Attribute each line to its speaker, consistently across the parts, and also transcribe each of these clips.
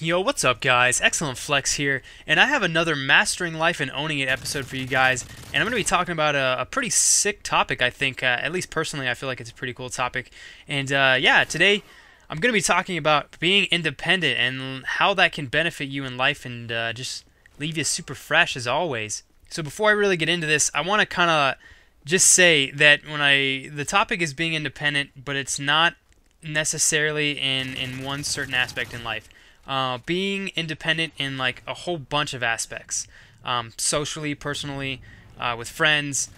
Speaker 1: Yo, what's up guys? XilentFlex here, and I have another Mastering Life and Owning It episode for you guys, and I'm going to be talking about a pretty sick topic, I think. At least personally, I feel like it's a pretty cool topic. And yeah, today I'm going to be talking about being independent and how that can benefit you in life and just leave you super fresh as always. So before I really get into this, I want to kind of just say that the topic is being independent, but it's not necessarily in one certain aspect in life. Being independent in like a whole bunch of aspects, socially, personally, with friends,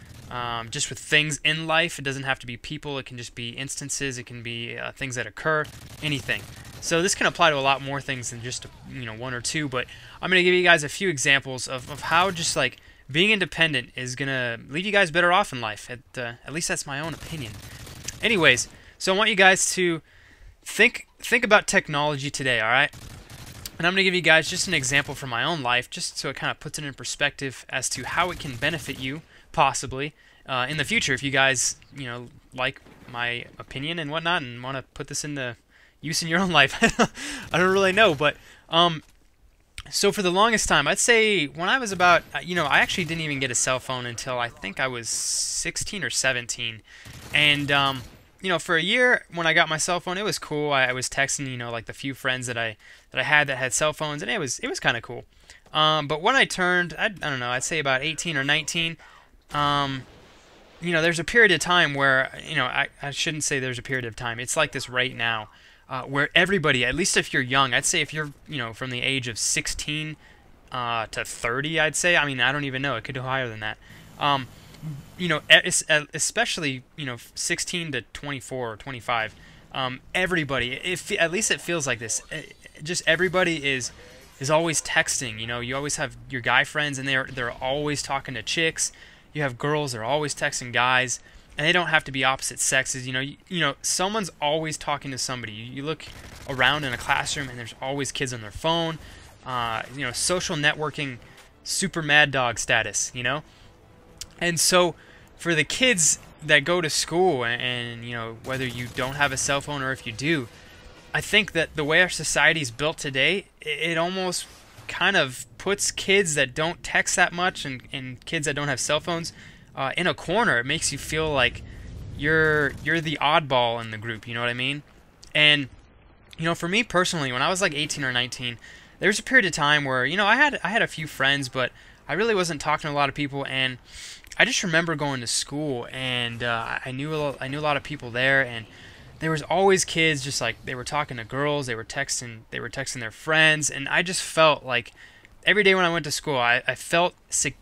Speaker 1: just with things in life. It doesn't have to be people. It can just be instances. It can be things that occur. Anything. So this can apply to a lot more things than just one or two. But I'm gonna give you guys a few examples of how just like being independent is gonna leave you guys better off in life. At least that's my own opinion. Anyways, so I want you guys to think about technology today. All right. And I'm going to give you guys just an example from my own life, just so it kind of puts it in perspective as to how it can benefit you, possibly, in the future if you guys, like my opinion and whatnot and want to put this into use in your own life. I don't really know, but, so for the longest time, I'd say when I was about, I actually didn't even get a cell phone until I think I was 16 or 17. And, for a year when I got my cell phone, it was cool. I was texting, like the few friends that I had that had cell phones, and it was kind of cool. But when I turned, I don't know, I'd say about 18 or 19. There's a period of time where, I shouldn't say there's a period of time. It's like this right now, where everybody, at least if you're young, I'd say if you're, from the age of 16 to 30, I'd say. I mean, I don't even know. It could go higher than that. Especially 16 to 24 or 25, everybody, at least it feels like this, just everybody is always texting. You always have your guy friends and they're always talking to chicks. You have girls, they're always texting guys, and they don't have to be opposite sexes. Someone's always talking to somebody. You look around in a classroom and there's always kids on their phone. Social networking, super mad dog status. And so, for the kids that go to school, and whether you don't have a cell phone or if you do, I think that the way our society is built today, it almost kind of puts kids that don't text that much and kids that don't have cell phones in a corner. It makes you feel like you're the oddball in the group. You know what I mean? And for me personally, when I was like 18 or 19, there was a period of time where I had a few friends, but I really wasn't talking to a lot of people. And I just remember going to school, and I knew a lot of people there, and there was always kids just like they were talking to girls, they were texting their friends, and I just felt like every day when I went to school, I felt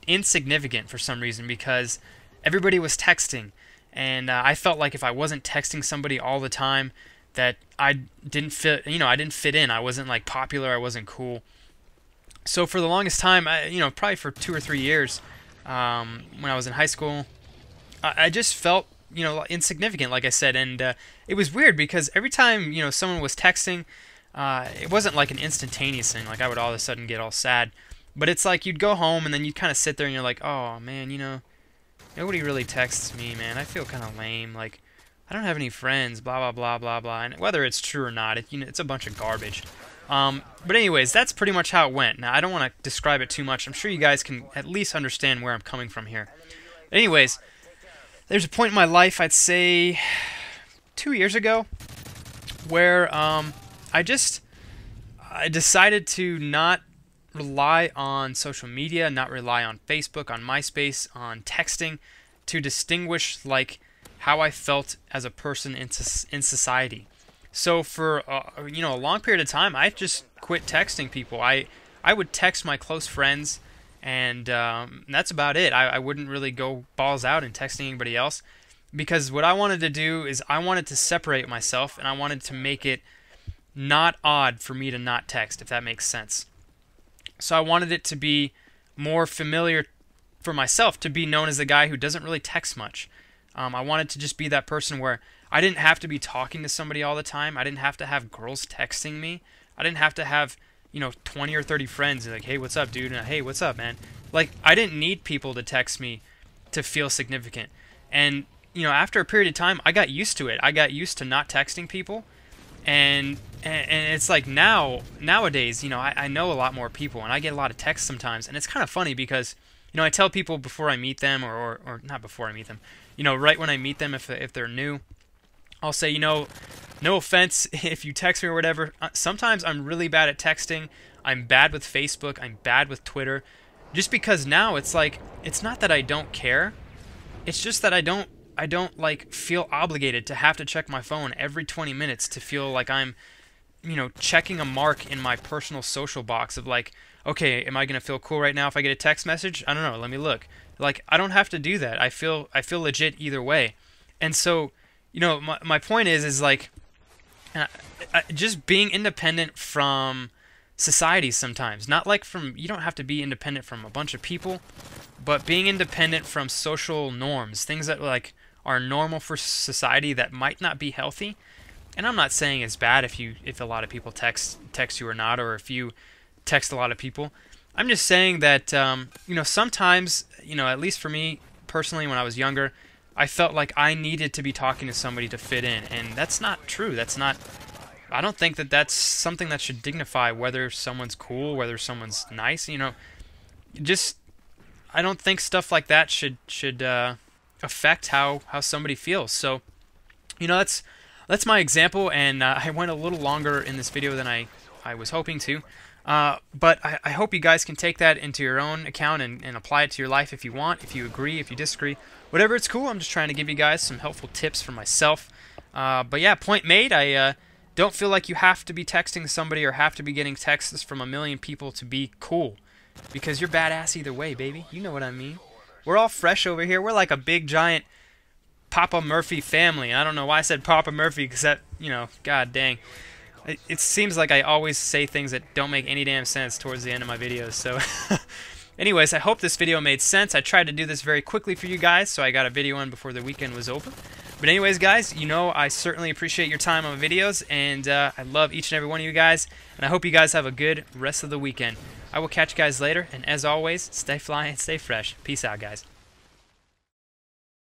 Speaker 1: insignificant for some reason because everybody was texting, and I felt like if I wasn't texting somebody all the time, that I didn't fit. I didn't fit in. I wasn't like popular. I wasn't cool. So for the longest time, probably for 2 or 3 years. When I was in high school, I just felt, insignificant, like I said, and it was weird because every time, someone was texting, it wasn't like an instantaneous thing, like I would all of a sudden get all sad, but it's like you'd go home and then you'd kind of sit there and you're like, oh man, nobody really texts me, man, I feel kind of lame, like, I don't have any friends, blah, blah, blah, blah, blah, and whether it's true or not, it's a bunch of garbage. But anyways, that's pretty much how it went. Now, I don't want to describe it too much. I'm sure you guys can at least understand where I'm coming from here. Anyways, there's a point in my life, I'd say 2 years ago, where I decided to not rely on social media, not rely on Facebook, on MySpace, on texting, to distinguish like how I felt as a person in society. So for a long period of time, I just quit texting people. I would text my close friends, and that's about it. I wouldn't really go balls out and texting anybody else, because what I wanted to do is I wanted to separate myself, and I wanted to make it not odd for me to not text, if that makes sense. So I wanted it to be more familiar for myself, to be known as the guy who doesn't really text much. I wanted to just be that person where I didn't have to be talking to somebody all the time. I didn't have to have girls texting me. I didn't have to have, 20 or 30 friends like, hey, what's up, dude? And, hey, what's up, man? Like, I didn't need people to text me to feel significant. And, after a period of time, I got used to it. I got used to not texting people. And it's like nowadays, you know, I know a lot more people, and I get a lot of texts sometimes, and it's kind of funny because, you know, I tell people before I meet them, or not before I meet them, you know, right when I meet them, if they're new, I'll say, you know, no offense if you text me or whatever. Sometimes I'm really bad at texting. I'm bad with Facebook. I'm bad with Twitter. Just because now it's like, it's not that I don't care. It's just that I don't like feel obligated to have to check my phone every 20 minutes to feel like I'm, you know, checking a mark in my personal social box of like, okay, am I gonna feel cool right now if I get a text message? I don't know. Let me look. Like, I don't have to do that. I feel legit either way. And so, you know, my point is like, just being independent from society sometimes. Not like from, you don't have to be independent from a bunch of people, but being independent from social norms, things that like are normal for society that might not be healthy. And I'm not saying it's bad if a lot of people text you or not, or if you text a lot of people. I'm just saying that you know, sometimes, you know, at least for me personally, when I was younger, I felt like I needed to be talking to somebody to fit in, and that's not true. That's not. I don't think that that's something that should dignify whether someone's cool, whether someone's nice. You know, just I don't think stuff like that should affect how somebody feels. So, you know, that's my example, and I went a little longer in this video than I was hoping to. But I hope you guys can take that into your own account and apply it to your life if you want, if you agree, if you disagree. Whatever, it's cool. I'm just trying to give you guys some helpful tips for myself. But yeah, point made. I don't feel like you have to be texting somebody or have to be getting texts from a million people to be cool. Because you're badass either way, baby. You know what I mean. We're all fresh over here. We're like a big, giant Papa Murphy family. I don't know why I said Papa Murphy, because that, you know, god dang. It seems like I always say things that don't make any damn sense towards the end of my videos. So, anyways, I hope this video made sense. I tried to do this very quickly for you guys, so I got a video in before the weekend was over. But anyways, guys, you know I certainly appreciate your time on my videos, and I love each and every one of you guys, and I hope you guys have a good rest of the weekend. I will catch you guys later, and as always, stay fly and stay fresh. Peace out, guys.